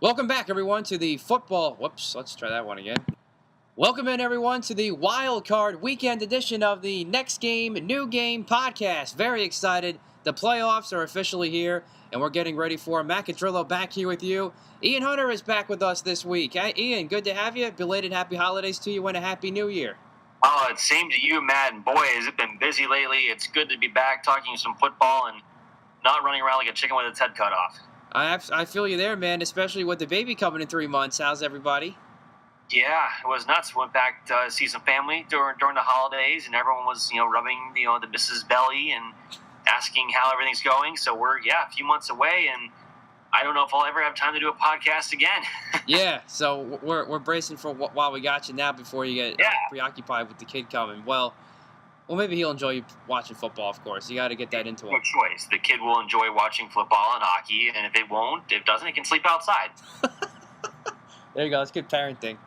Welcome back, everyone, to the football. Whoops, let's try that one again. Welcome in, everyone, to the Wild Card Weekend edition of the Next Game, New Game podcast. Very excited. The playoffs are officially here, and we're getting ready for Matt Cadrillo back here with you. Ian Hunter is back with us this week. Hey, Ian, good to have you. Belated happy holidays to you and a happy new year. Oh, it's same to you, Matt. And boy, has it been busy lately. It's good to be back talking some football and not running around like a chicken with its head cut off. I feel you there, man, especially with the baby coming in 3 months. How's everybody? Yeah, it was nuts. Went back to see some family during the holidays, and everyone was, rubbing, the missus' belly and asking how everything's going. So we're, a few months away, and I don't know if I'll ever have time to do a podcast again. Yeah, so we're bracing for while we got you now before you get preoccupied with the kid coming. Well, maybe he'll enjoy you watching football, of course. You got to get that into him. No choice. The kid will enjoy watching football and hockey, and if it doesn't, he can sleep outside. There you go. That's good parenting.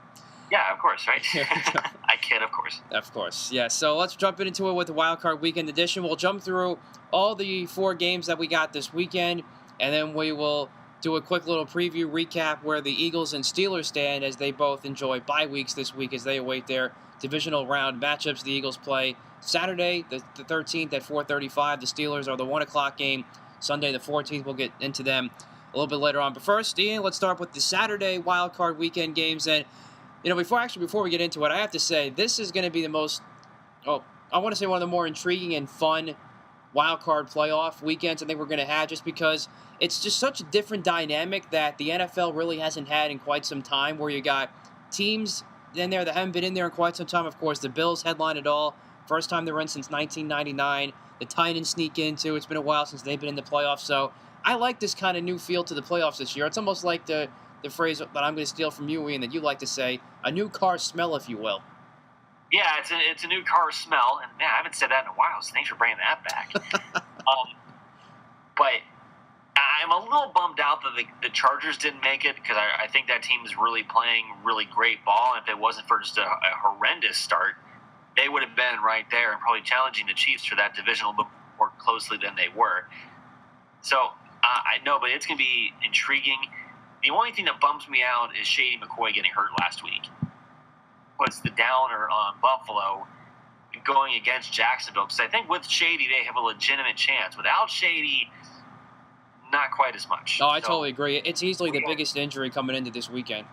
Yeah, of course, right? I kid, of course. Of course, yeah. So let's jump into it with the Wild Card Weekend edition. We'll jump through all the 4 games that we got this weekend, and then we will do a quick little preview recap where the Eagles and Steelers stand as they both enjoy bye weeks this week as they await their divisional round matchups. The Eagles play Saturday, the 13th at 4:35. The Steelers are the 1 o'clock game. Sunday, the 14th, we'll get into them a little bit later on. But first, Ian, let's start with the Saturday Wild Card Weekend games. And, before we get into it, I have to say this is going to be I want to say one of the more intriguing and fun Wild Card playoff weekends I think we're going to have, just because it's just such a different dynamic that the NFL really hasn't had in quite some time, where you got teams in there that haven't been in there in quite some time. Of course, the Bills headline it all. First time they were in since 1999. The Titans sneak in, too. It's been a while since they've been in the playoffs. So I like this kind of new feel to the playoffs this year. It's almost like the phrase that I'm going to steal from you, Ian, that you like to say, a new car smell, if you will. Yeah, it's a new car smell. And, man, I haven't said that in a while, so thanks for bringing that back. But I'm a little bummed out that the Chargers didn't make it, because I think that team is really playing really great ball. And if it wasn't for just a horrendous start, they would have been right there and probably challenging the Chiefs for that division a little bit more closely than they were. So I know, but it's going to be intriguing. The only thing that bums me out is Shady McCoy getting hurt last week. Puts the downer on Buffalo going against Jacksonville, because I think with Shady they have a legitimate chance. Without Shady, not quite as much. No, I totally agree. It's easily the biggest injury coming into this weekend.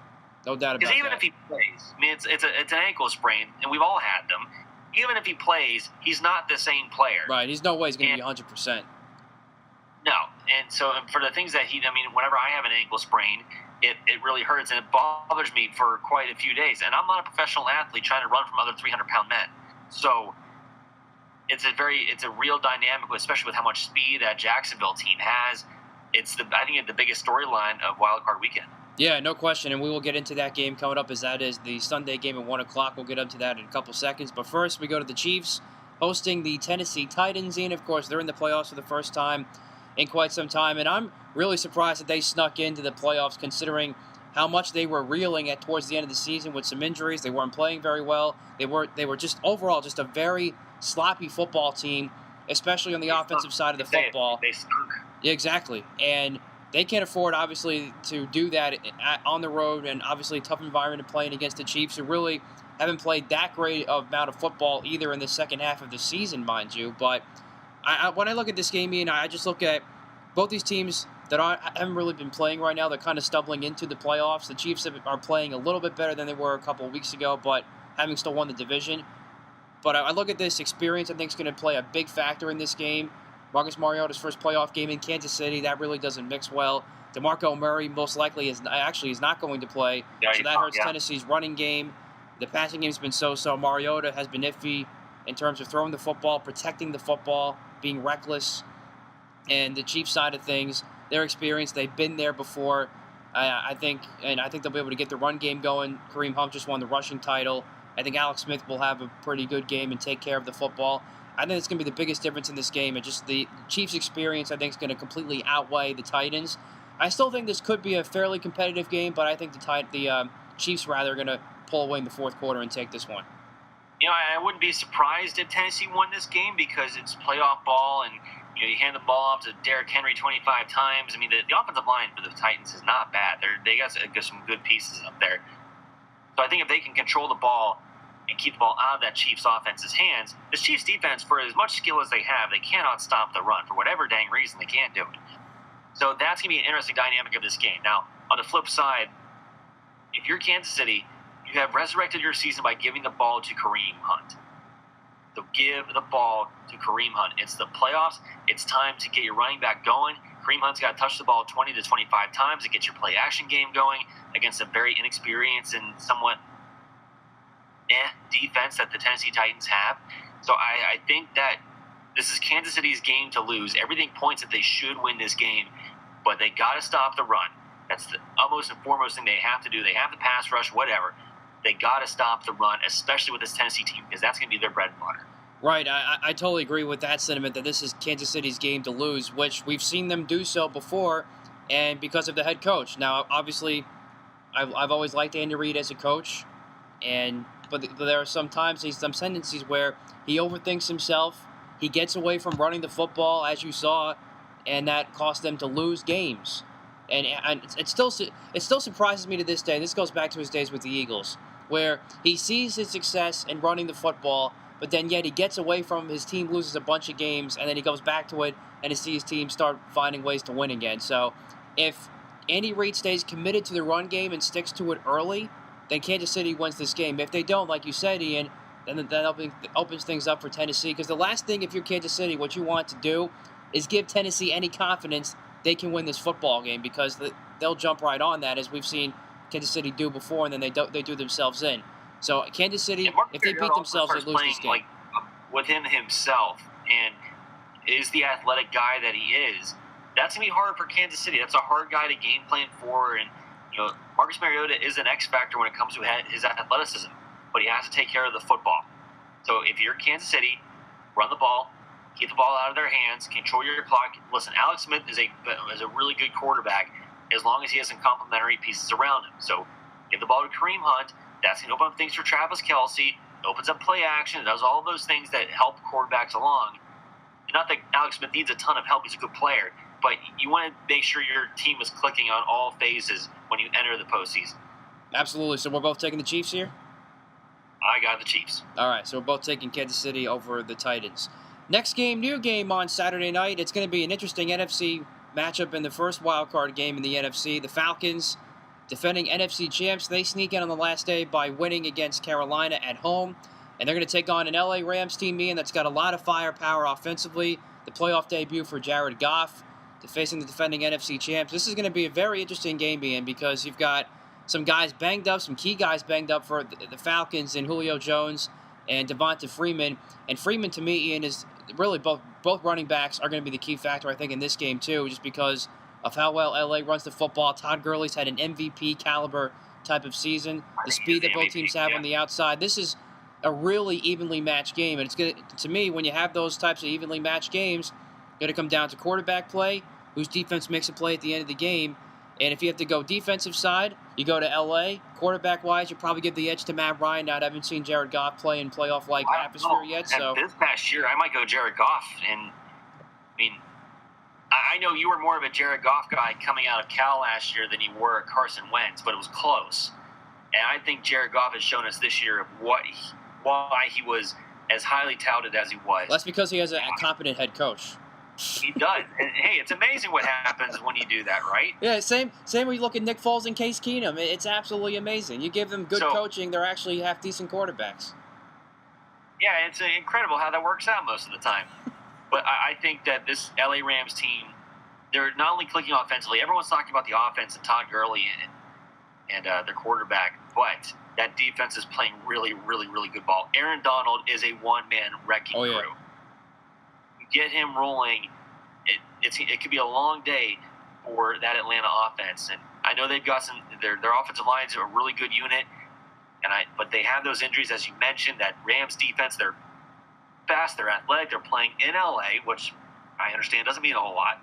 No doubt about that. Because even if he plays, I mean, it's an ankle sprain, and we've all had them. Even if he plays, he's not the same player. Right. He's no way he's going to be 100%. No. And so for the things that whenever I have an ankle sprain, it really hurts, and it bothers me for quite a few days. And I'm not a professional athlete trying to run from other 300-pound men. So it's a real dynamic, especially with how much speed that Jacksonville team has. I think it's the biggest storyline of Wild Card Weekend. Yeah, no question, and we will get into that game coming up, as that is the Sunday game at 1 o'clock. We'll get up to that in a couple seconds. But first, we go to the Chiefs hosting the Tennessee Titans. And, of course, they're in the playoffs for the first time in quite some time. And I'm really surprised that they snuck into the playoffs, considering how much they were reeling at towards the end of the season with some injuries. They weren't playing very well. They were just overall just a very sloppy football team, especially on the offensive side of the football. They stunk. Yeah, exactly. And they can't afford, obviously, to do that on the road, and obviously a tough environment of playing against the Chiefs, who really haven't played that great of amount of football either in the second half of the season, mind you. But when I look at this game, Ian, I just look at both these teams that haven't really been playing right now. They're kind of stumbling into the playoffs. The Chiefs are playing a little bit better than they were a couple of weeks ago, but having still won the division. But I look at this experience, I think, is going to play a big factor in this game. Marcus Mariota's first playoff game in Kansas City, that really doesn't mix well. DeMarco Murray most likely is not going to play, so that hurts Tennessee's running game. The passing game's been so-so. Mariota has been iffy in terms of throwing the football, protecting the football, being reckless. And the Chiefs side of things, their experience, they've been there before. I think they'll be able to get the run game going. Kareem Hunt just won the rushing title. I think Alex Smith will have a pretty good game and take care of the football. I think it's going to be the biggest difference in this game. And just the Chiefs' experience, I think, is going to completely outweigh the Titans. I still think this could be a fairly competitive game, but I think the Chiefs, rather, are going to pull away in the fourth quarter and take this one. I wouldn't be surprised if Tennessee won this game, because it's playoff ball, and You hand the ball off to Derrick Henry 25 times. I mean, the offensive line for the Titans is not bad. They got some good pieces up there. So I think if they can control the ball and keep the ball out of that Chiefs offense's hands, this Chiefs defense, for as much skill as they have, they cannot stop the run. For whatever dang reason, they can't do it. So that's going to be an interesting dynamic of this game. Now, on the flip side, if you're Kansas City, you have resurrected your season by giving the ball to Kareem Hunt. So give the ball to Kareem Hunt. It's the playoffs. It's time to get your running back going. Kareem Hunt's got to touch the ball 20 to 25 times to get your play-action game going against a very inexperienced and somewhat defense that the Tennessee Titans have. So I think that this is Kansas City's game to lose. Everything points that they should win this game, but they got to stop the run. That's the almost and foremost thing they have to do. They have the pass rush, whatever. They got to stop the run, especially with this Tennessee team, because that's going to be their bread and butter. Right, I totally agree with that sentiment that this is Kansas City's game to lose, which we've seen them do so before, and because of the head coach. Now, obviously, I've always liked Andy Reid as a coach, but there are some times, some tendencies where he overthinks himself. He gets away from running the football, as you saw, and that cost them to lose games. And it still surprises me to this day. This goes back to his days with the Eagles, where he sees his success in running the football, but then yet he gets away from his team, loses a bunch of games, and then he goes back to it and he sees his team start finding ways to win again. So if Andy Reid stays committed to the run game and sticks to it early, then Kansas City wins this game. If they don't, like you said, Ian, then that opens things up for Tennessee. Because the last thing, if you're Kansas City, what you want to do is give Tennessee any confidence they can win this football game, because they'll jump right on that, as we've seen Kansas City do before, and then they do themselves in. So Kansas City, if they beat themselves, they lose this game. Like, within himself, and is the athletic guy that he is, that's going to be hard for Kansas City. That's a hard guy to game plan for, and Marcus Mariota is an X factor when it comes to his athleticism, but he has to take care of the football. So if you're Kansas City, run the ball, keep the ball out of their hands, control your clock. Listen, Alex Smith is a really good quarterback as long as he has some complementary pieces around him. So give the ball to Kareem Hunt. That's going to open up things for Travis Kelce. It opens up play action. It does all of those things that help quarterbacks along. And not that Alex Smith needs a ton of help. He's a good player. But you want to make sure your team is clicking on all phases when you enter the postseason. Absolutely. So we're both taking the Chiefs here? I got the Chiefs. All right. So we're both taking Kansas City over the Titans. Next game, new game on Saturday night. It's going to be an interesting NFC matchup in the first wild card game in the NFC. The Falcons, defending NFC champs, they sneak in on the last day by winning against Carolina at home. And they're going to take on an LA Rams team, Ian, that's got a lot of firepower offensively. The playoff debut for Jared Goff, facing the defending NFC champs. This is going to be a very interesting game, Ian, because you've got some guys banged up, some key guys banged up for the Falcons in Julio Jones and Devonta Freeman. And Freeman, to me, Ian, is really both running backs are going to be the key factor, I think, in this game, too, just because of how well LA runs the football. Todd Gurley's had an MVP caliber type of season. The speed that both teams have on the outside. This is a really evenly matched game. And it's going to me, when you have those types of evenly matched games, going to come down to quarterback play, whose defense makes a play at the end of the game. And if you have to go defensive side, you go to L.A. Quarterback-wise, you probably give the edge to Matt Ryan. Now, I haven't seen Jared Goff play in playoff-like atmosphere yet. So this past year, I might go Jared Goff. And, I mean, I know you were more of a Jared Goff guy coming out of Cal last year than you were Carson Wentz, but it was close. And I think Jared Goff has shown us this year of why he was as highly touted as he was. That's because he has a competent head coach. He does. And, hey, it's amazing what happens when you do that, right? Yeah, same when you look at Nick Foles and Case Keenum. It's absolutely amazing. You give them good coaching, they're actually half-decent quarterbacks. Yeah, it's incredible how that works out most of the time. But I think that this LA Rams team, they're not only clicking offensively. Everyone's talking about the offense and Todd Gurley and their quarterback, but that defense is playing really, really, really good ball. Aaron Donald is a one-man wrecking crew. You get him rolling, it could be a long day for that Atlanta offense. And I know they've got their offensive line's a really good unit, but they have those injuries, as you mentioned. That Rams defense, they're fast, they're athletic, they're playing in LA, which I understand doesn't mean a whole lot.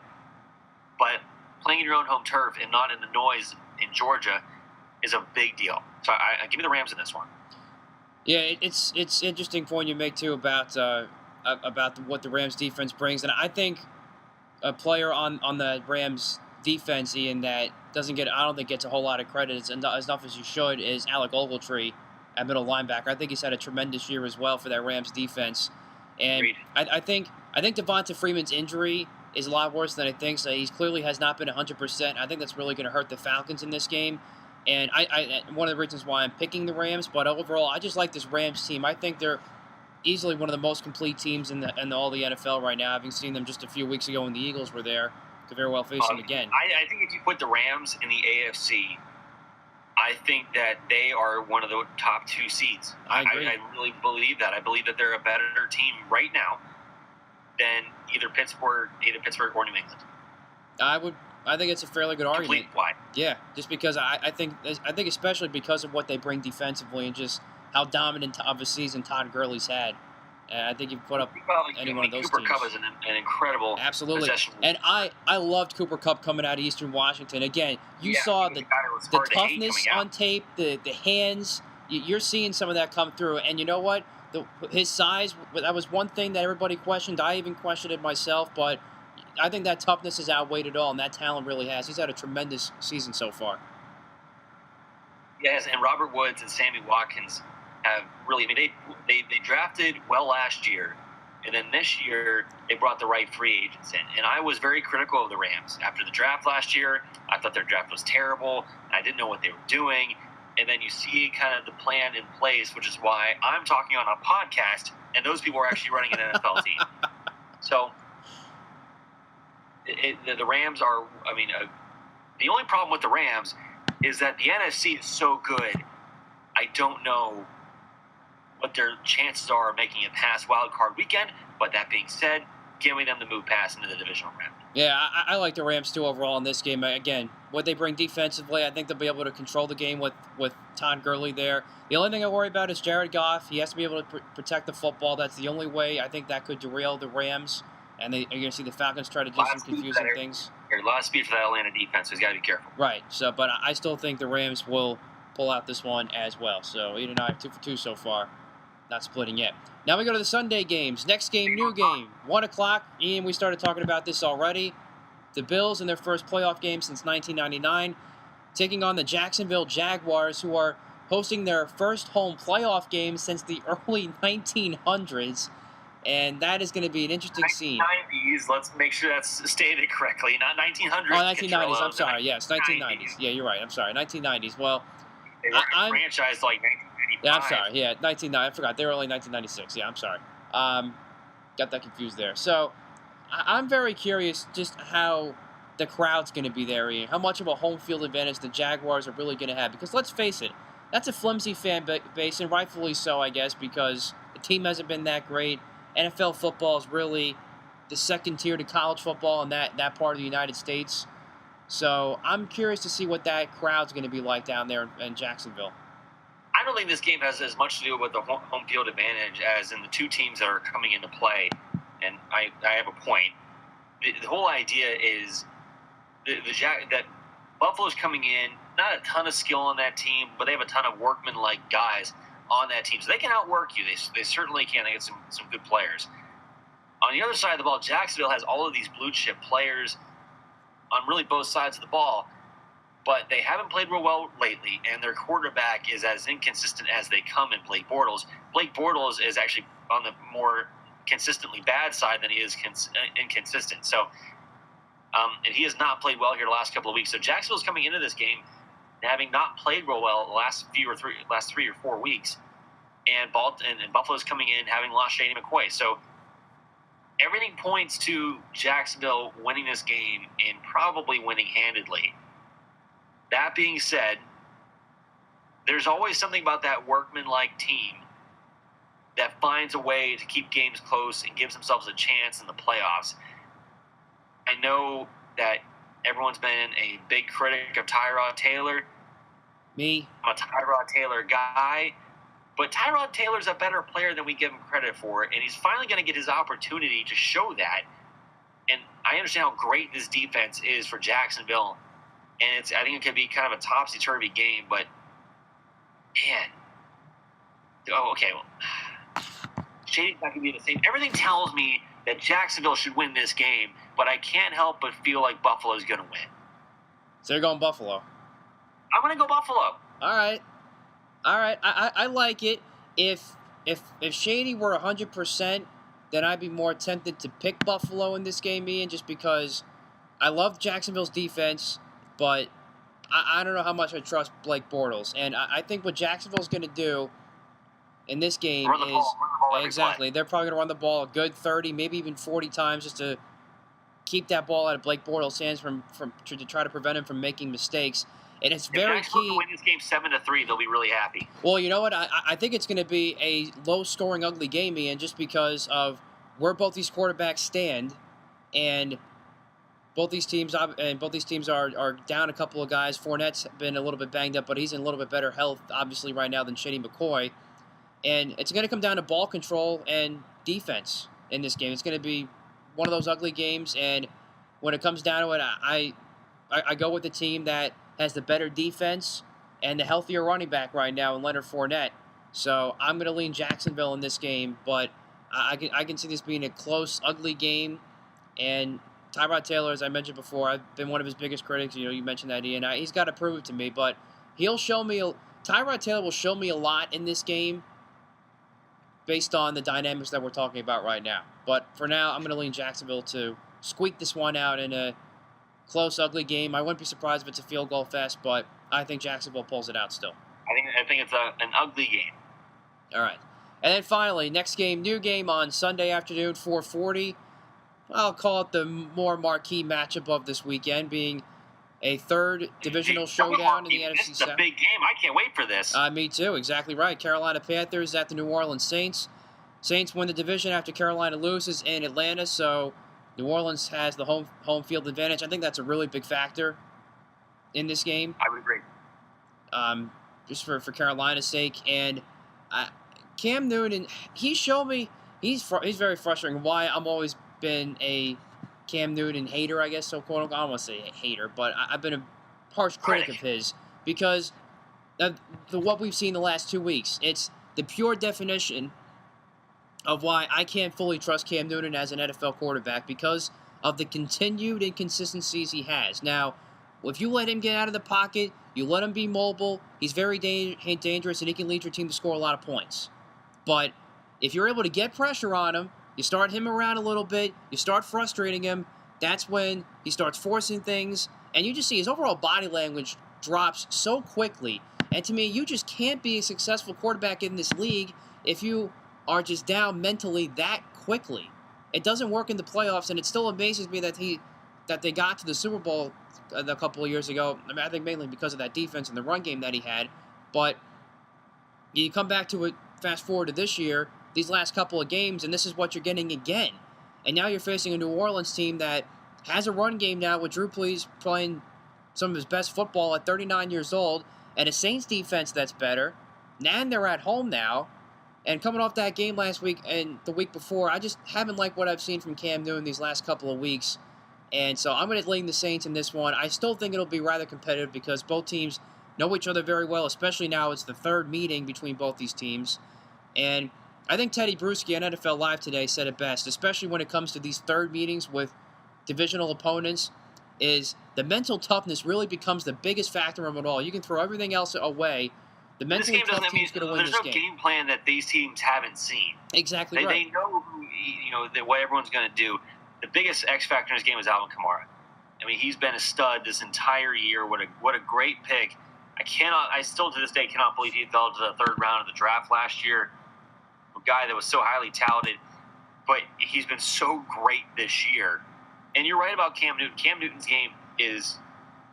But playing in your own home turf and not in the noise in Georgia is a big deal. So I give me the Rams in this one. Yeah, it's interesting point you make too about what the Rams defense brings, and I think a player on the Rams defense, Ian, that I don't think gets a whole lot of credit as enough as you should, is Alec Ogletree at middle linebacker. I think he's had a tremendous year as well for that Rams defense. And I think Devonta Freeman's injury is a lot worse than I think. So he clearly has not been 100%. I think that's really going to hurt the Falcons in this game. And I one of the reasons why I'm picking the Rams. But overall, I just like this Rams team. I think they're easily one of the most complete teams in all the NFL right now, having seen them just a few weeks ago when the Eagles were there. Could very well face them again. I think if you put the Rams in the AFC, I think that they are one of the top 2 seeds. I agree. I really believe that. I believe that they're a better team right now than either Pittsburgh or New England. I think it's a fairly good argument. Complete why? Yeah, just because I think especially because of what they bring defensively and just how dominant of a season Todd Gurley's had. And I think you put up any one of those Cooper teams. Kupp is an incredible possession. And I loved Cooper Kupp coming out of Eastern Washington. Again, you saw the toughness on tape, the hands. You're seeing some of that come through. And you know what? His size, that was one thing that everybody questioned. I even questioned it myself. But I think that toughness has outweighed it all, and that talent really has. He's had a tremendous season so far. Yes, and Robert Woods and Sammy Watkins have really, they drafted well last year, and then this year they brought the right free agents in. And I was very critical of the Rams. After the draft last year, I thought their draft was terrible. I didn't know what they were doing. And then you see kind of the plan in place, which is why I'm talking on a podcast, and those people are actually running an NFL team. So the Rams are, the only problem with the Rams is that the NFC is so good, I don't know what their chances are of making it past Wild Card weekend. But that being said, giving them to move past into the divisional round. Yeah, I like the Rams too overall in this game. Again, what they bring defensively, I think they'll be able to control the game with Todd Gurley there. The only thing I worry about is Jared Goff. He has to be able to protect the football. That's the only way I think that could derail the Rams. And you're going to see the Falcons try to do some confusing things. There's a lot of speed for that Atlanta defense, so he's got to be careful. Right. So, but I still think the Rams will pull out this one as well. So, Ian and I are 2 for 2 so far. Not splitting yet. Now we go to the Sunday games. Next game, new game. 1 o'clock. Ian, we started talking about this already. The Bills in their first playoff game since 1999, taking on the Jacksonville Jaguars, who are hosting their first home playoff game since the early 1900s. And that is going to be an interesting scene. 1990s, let's make sure that's stated correctly. Not 1900s. Oh, 1990s. I'm sorry. Yes, 1990s. Yeah, you're right. I'm sorry. 1990s. Well, they were franchised like 1995. Yeah, I'm sorry. Yeah, 1990. I forgot. They were only 1996. Yeah, I'm sorry. Got that confused there. So, I'm very curious just how the crowd's going to be there, Ian. How much of a home field advantage the Jaguars are really going to have. Because let's face it, that's a flimsy fan base, and rightfully so, I guess, because the team hasn't been that great. NFL football is really the second tier to college football in that part of the United States. So I'm curious to see what that crowd's going to be like down there in Jacksonville. I don't think this game has as much to do with the home field advantage as in the two teams that are coming into play. And I have a point. The whole idea is that Buffalo's coming in, not a ton of skill on that team, but they have a ton of workman-like guys on that team. So they can outwork you. They certainly can. They get some good players. On the other side of the ball, Jacksonville has all of these blue-chip players on really both sides of the ball, but they haven't played real well lately, and their quarterback is as inconsistent as they come in Blake Bortles. Blake Bortles is actually on the more consistently bad side than he is inconsistent. So, and he has not played well here the last couple of weeks. So Jacksonville's coming into this game having not played real well the last 3 or 4 weeks, and Buffalo's coming in having lost Shady McCoy. So everything points to Jacksonville winning this game and probably winning handedly. That being said, there's always something about that workman-like team that finds a way to keep games close and gives themselves a chance in the playoffs. I know that everyone's been a big critic of Tyrod Taylor. Me? I'm a Tyrod Taylor guy, but Tyrod Taylor's a better player than we give him credit for, and he's finally going to get his opportunity to show that. And I understand how great this defense is for Jacksonville, and I think it could be kind of a topsy-turvy game, but man. Oh, okay. Well, Shady's not going to be the same. Everything tells me that Jacksonville should win this game, but I can't help but feel like Buffalo's going to win. So you're going Buffalo. I'm going to go Buffalo. All right. I like it. If Shady were 100%, then I'd be more tempted to pick Buffalo in this game, Ian, just because I love Jacksonville's defense, but I don't know how much I trust Blake Bortles. And I think what Jacksonville's going to do in this game run the ball exactly. They're probably going to run the ball a good 30, maybe even 40 times just to keep that ball out of Blake Bortles' hands to try to prevent him from making mistakes. And it's very key. To win this game 7-3, they'll be really happy. Well, you know what? I think it's going to be a low-scoring, ugly game, Ian, just because of where both these quarterbacks stand, and both these teams are down a couple of guys. Fournette's been a little bit banged up, but he's in a little bit better health, obviously, right now than Shady McCoy. And it's going to come down to ball control and defense in this game. It's going to be one of those ugly games, and when it comes down to it, I go with the team that has the better defense and the healthier running back right now in Leonard Fournette. So I'm going to lean Jacksonville in this game, but I can see this being a close, ugly game. And Tyrod Taylor, as I mentioned before, I've been one of his biggest critics. You mentioned that, Ian. He's got to prove it to me, but Tyrod Taylor will show me a lot in this game based on the dynamics that we're talking about right now. But for now, I'm going to lean Jacksonville to squeak this one out in a close, ugly game. I wouldn't be surprised if it's a field goal fest, but I think Jacksonville pulls it out still. I think it's an ugly game. All right. And then finally, next game, new game on Sunday afternoon, 4:40. I'll call it the more marquee matchup of this weekend, being a third divisional showdown in the NFC South. This is a big game. I can't wait for this. Me too. Exactly right. Carolina Panthers at the New Orleans Saints. Saints win the division after Carolina loses in Atlanta, so New Orleans has the home field advantage. I think that's a really big factor in this game. I would agree. Just for Carolina's sake. And Cam Newton, he showed me he's very frustrating. Why I'm always been a Cam Newton hater, I guess, so quote unquote. I don't want to say hater, but I've been a harsh critic of his because of what we've seen the last 2 weeks. It's the pure definition of why I can't fully trust Cam Newton as an NFL quarterback because of the continued inconsistencies he has. Now, if you let him get out of the pocket, you let him be mobile, he's very dangerous and he can lead your team to score a lot of points. But if you're able to get pressure on him, you start him around a little bit, you start frustrating him, that's when he starts forcing things, and you just see his overall body language drops so quickly. And to me, you just can't be a successful quarterback in this league if you are just down mentally that quickly. It doesn't work in the playoffs, and it still amazes me that they got to the Super Bowl a couple of years ago. I mean, I think mainly because of that defense and the run game that he had. But you come back to it, fast forward to this year, these last couple of games, and this is what you're getting again. And now you're facing a New Orleans team that has a run game now with Drew Brees playing some of his best football at 39 years old, and a Saints defense that's better. And they're at home now. And coming off that game last week and the week before, I just haven't liked what I've seen from Cam Newton these last couple of weeks. And so I'm going to lean the Saints in this one. I still think it'll be rather competitive because both teams know each other very well, especially now it's the third meeting between both these teams. And I think Teddy Bruschi on NFL Live today said it best, especially when it comes to these third meetings with divisional opponents, is the mental toughness really becomes the biggest factor of it all. You can throw everything else away. The mentally tough team's going to win this game. There's no game plan that these teams haven't seen. Exactly right. They know what everyone's going to do. The biggest X factor in this game is Alvin Kamara. I mean, he's been a stud this entire year. What a great pick. I still to this day cannot believe he fell to the third round of the draft last year. A guy that was so highly touted, but he's been so great this year. And you're right about Cam Newton. Cam Newton's game is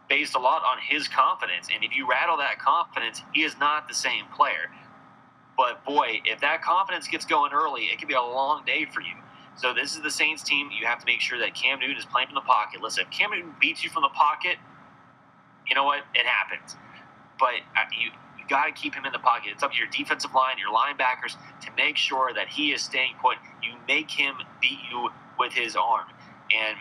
based a lot on his confidence. And if you rattle that confidence, he is not the same player. But boy, if that confidence gets going early, it could be a long day for you. So this is the Saints team. You have to make sure that Cam Newton is playing from the pocket. Listen, if Cam Newton beats you from the pocket, you know what? It happens. But you got to keep him in the pocket. It's up to your defensive line, your linebackers, to make sure that he is staying put. You make him beat you with his arm. And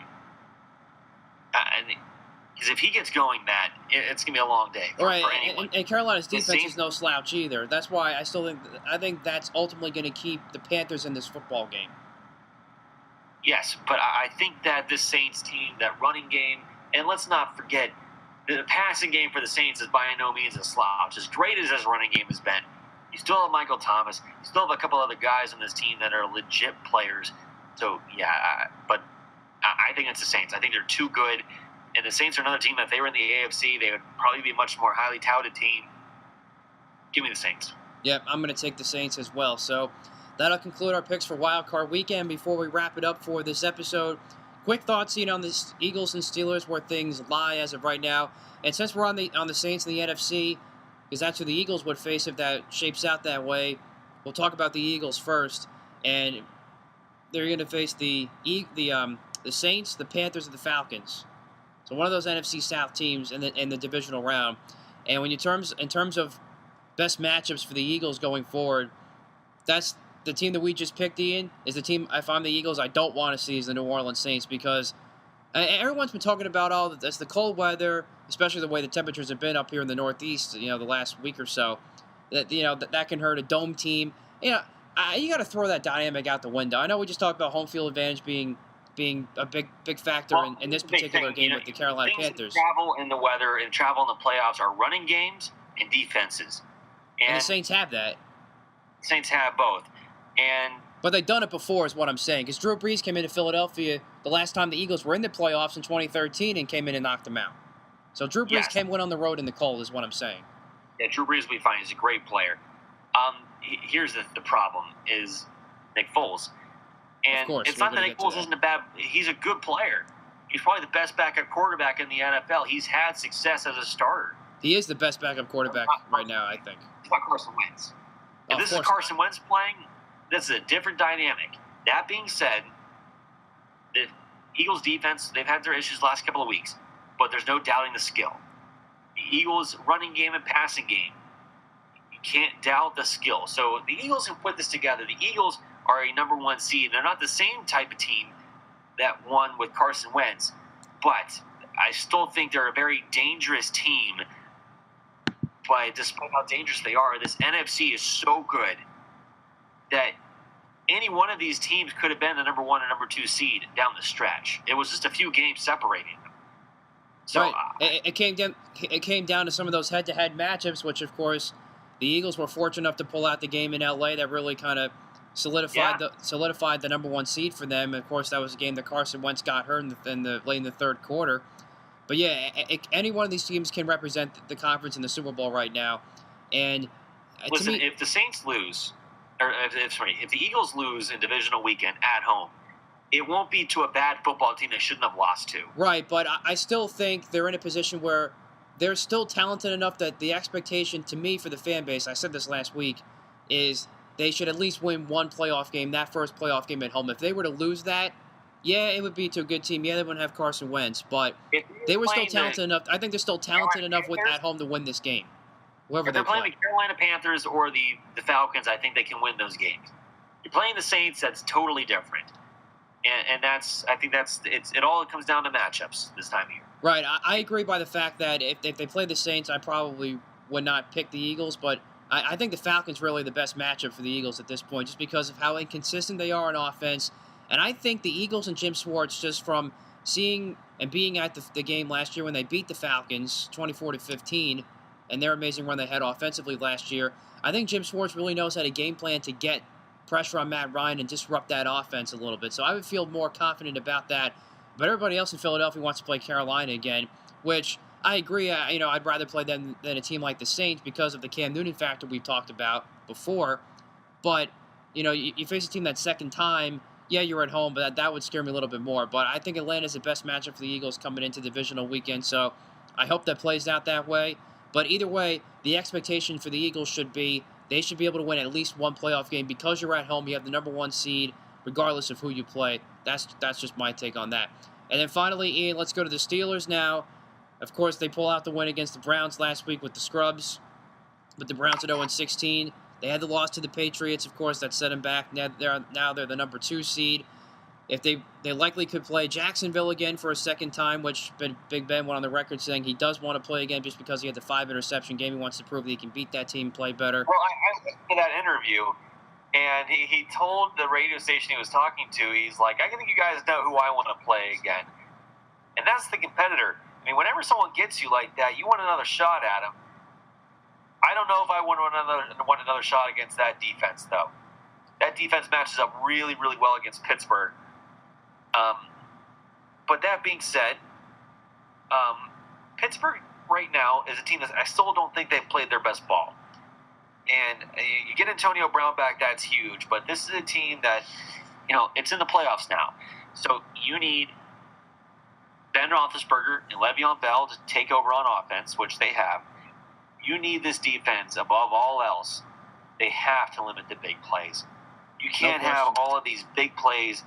because if he gets going, Matt, it's going to be a long day for anyone. And Carolina's defense is no slouch either. That's why I think that's ultimately going to keep the Panthers in this football game. Yes, but I think that this Saints team, that running game, and let's not forget, the passing game for the Saints is by no means a slouch. As great as his running game has been, you still have Michael Thomas. You still have a couple other guys on this team that are legit players. So, yeah, but I think it's the Saints. I think they're too good. And the Saints are another team that if they were in the AFC, they would probably be a much more highly touted team. Give me the Saints. Yep, I'm going to take the Saints as well. So that'll conclude our picks for Wild Card Weekend. Before we wrap it up for this episode, quick thoughts on the Eagles and Steelers, where things lie as of right now. And since we're on the Saints in the NFC, because that's who the Eagles would face if that shapes out that way, we'll talk about the Eagles first. And they're going to face the Saints, the Panthers, and the Falcons. So one of those NFC South teams in the divisional round. And when in terms of best matchups for the Eagles going forward, that's the team that we just picked, Ian, is the team, if I'm the Eagles, I don't want to see is the New Orleans Saints, because everyone's been talking about that's the cold weather, especially the way the temperatures have been up here in the Northeast, the last week or so, that can hurt a dome team. You got to throw that dynamic out the window. I know we just talked about home field advantage being a big factor in this particular game with the Carolina Panthers. Travel in the weather and travel in the playoffs are running games and defenses. And the Saints have that. Saints have both. But they've done it before is what I'm saying. Because Drew Brees came into Philadelphia the last time the Eagles were in the playoffs in 2013 and came in and knocked them out. So Drew Brees can win on the road in the cold is what I'm saying. Yeah, Drew Brees will be fine. He's a great player. Here's the problem is Nick Foles. And it's not that Nick Foles isn't he's a good player. He's probably the best backup quarterback in the NFL. He's had success as a starter. He is the best backup quarterback right now, I think. It's not Carson Wentz. If this is Carson Wentz playing, this is a different dynamic. That being said, the Eagles' defense, they've had their issues the last couple of weeks, but there's no doubting the skill. The Eagles' running game and passing game, you can't doubt the skill. So the Eagles have put this together. The Eagles are a number one seed. They're not the same type of team that won with Carson Wentz, but I still think they're a very dangerous team. But despite how dangerous they are, this NFC is so good that any one of these teams could have been the number 1 and number 2 seed down the stretch. It was just a few games separating them. So right. It came down to some of those head-to-head matchups, which, of course, the Eagles were fortunate enough to pull out the game in L.A. that really kind of solidified the number 1 seed for them. And of course, that was a game that Carson Wentz got hurt late in the third quarter. But yeah, any one of these teams can represent the conference in the Super Bowl right now. And listen, if the Saints lose, or if the Eagles lose in divisional weekend at home, it won't be to a bad football team they shouldn't have lost to. Right, but I still think they're in a position where they're still talented enough that the expectation to me for the fan base, I said this last week, is they should at least win one playoff game, that first playoff game at home. If they were to lose that, yeah, it would be to a good team. Yeah, they wouldn't have Carson Wentz, but they were still talented enough. I think they're still talented enough at home to win this game. If they're playing the Carolina Panthers or the Falcons, I think they can win those games. You're playing the Saints, that's totally different. And it all comes down to matchups this time of year. Right. I agree by the fact that if they play the Saints, I probably would not pick the Eagles, but I think the Falcons really the best matchup for the Eagles at this point just because of how inconsistent they are on offense. And I think the Eagles and Jim Schwartz, just from seeing and being at the game last year when they beat the Falcons 24-15, and their amazing run they had offensively last year, I think Jim Schwartz really knows how to game plan to get pressure on Matt Ryan and disrupt that offense a little bit. So I would feel more confident about that. But everybody else in Philadelphia wants to play Carolina again, which I agree. I'd rather play them than a team like the Saints because of the Cam Newton factor we've talked about before. But you face a team that second time. Yeah, you're at home, but that would scare me a little bit more. But I think Atlanta's the best matchup for the Eagles coming into the divisional weekend, so I hope that plays out that way. But either way, the expectation for the Eagles should be they should be able to win at least one playoff game because you're at home. You have the number 1 seed, regardless of who you play. That's just my take on that. And then finally, Ian, let's go to the Steelers now. Of course, they pull out the win against the Browns last week with the Scrubs, with the Browns at 0-16. They had the loss to the Patriots, of course, that set them back. Now they're the number 2 seed. If they likely could play Jacksonville again for a second time, which Big Ben went on the record saying he does want to play again just because he had the 5-interception game. He wants to prove that he can beat that team and play better. Well, I listened to that interview, And he told the radio station he was talking to, he's like, I think you guys know who I want to play again. And that's the competitor. I mean, whenever someone gets you like that, you want another shot at them. I don't know if I want another shot against that defense, though. That defense matches up really, really well against Pittsburgh. But that being said, Pittsburgh right now is a team that I still don't think they've played their best ball. And you get Antonio Brown back, that's huge. But this is a team that, it's in the playoffs now. So you need Ben Roethlisberger and Le'Veon Bell to take over on offense, which they have. You need this defense above all else. They have to limit the big plays. You can't have all of these big plays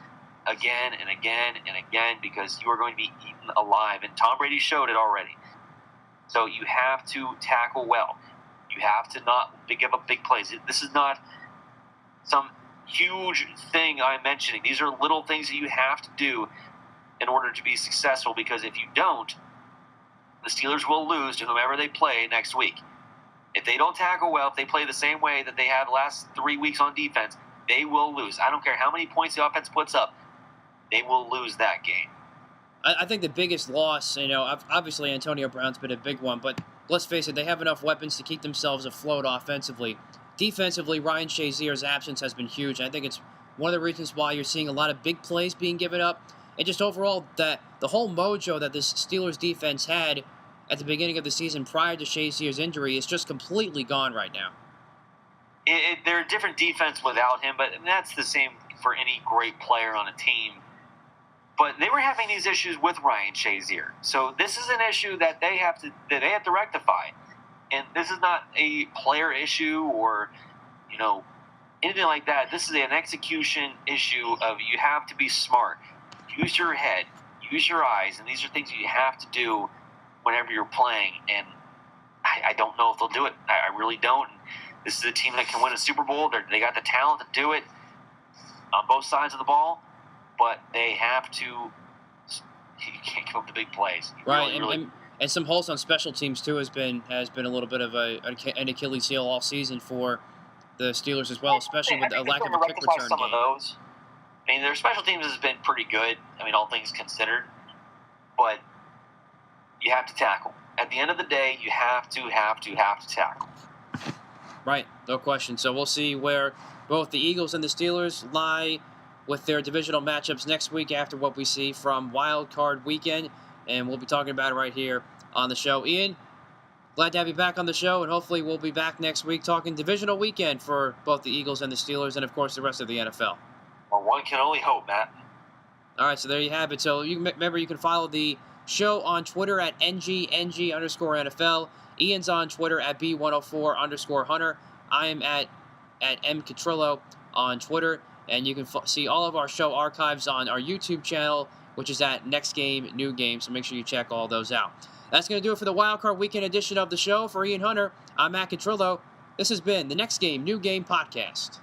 again and again and again because you are going to be eaten alive. And Tom Brady showed it already. So you have to tackle well. You have to not give up big plays. This is not some huge thing I'm mentioning. These are little things that you have to do in order to be successful, because if you don't, the Steelers will lose to whomever they play next week. If they don't tackle well, if they play the same way that they have the last 3 weeks on defense, they will lose. I don't care how many points the offense puts up. They will lose that game. I think the biggest loss, obviously Antonio Brown's been a big one, but let's face it, they have enough weapons to keep themselves afloat offensively. Defensively, Ryan Shazier's absence has been huge. I think it's one of the reasons why you're seeing a lot of big plays being given up. And just overall, that the whole mojo that this Steelers defense had at the beginning of the season prior to Shazier's injury is just completely gone right now. They're a different defense without him, but that's the same for any great player on a team. But they were having these issues with Ryan Shazier, so this is an issue that they have to rectify. And this is not a player issue or anything like that. This is an execution issue of you have to be smart, use your head, use your eyes, and these are things you have to do whenever you're playing. And I don't know if they'll do it. I really don't. This is a team that can win a Super Bowl. They got the talent to do it on both sides of the ball. But they have to. You can't give up the big plays. Right, and some holes on special teams too has been a little bit of an Achilles heel all season for the Steelers as well, especially with a lack of a kick return some game. Of those. I mean, their special teams has been pretty good. I mean, all things considered, but you have to tackle. At the end of the day, you have to tackle. Right, no question. So we'll see where both the Eagles and the Steelers lie with their divisional matchups next week after what we see from Wild Card Weekend, and we'll be talking about it right here on the show. Ian, glad to have you back on the show, and hopefully we'll be back next week talking divisional weekend for both the Eagles and the Steelers, and of course the rest of the NFL. Well, one can only hope, Matt. All right, so there you have it. So remember, you can follow the show on Twitter at NGNG_NFL. Ian's on Twitter at B104_Hunter. I am at MCatrillo on Twitter. And you can see all of our show archives on our YouTube channel, which is at Next Game, New Game. So make sure you check all those out. That's going to do it for the Wild Card Weekend edition of the show. For Ian Hunter, I'm Matt Catrillo. This has been the Next Game, New Game podcast.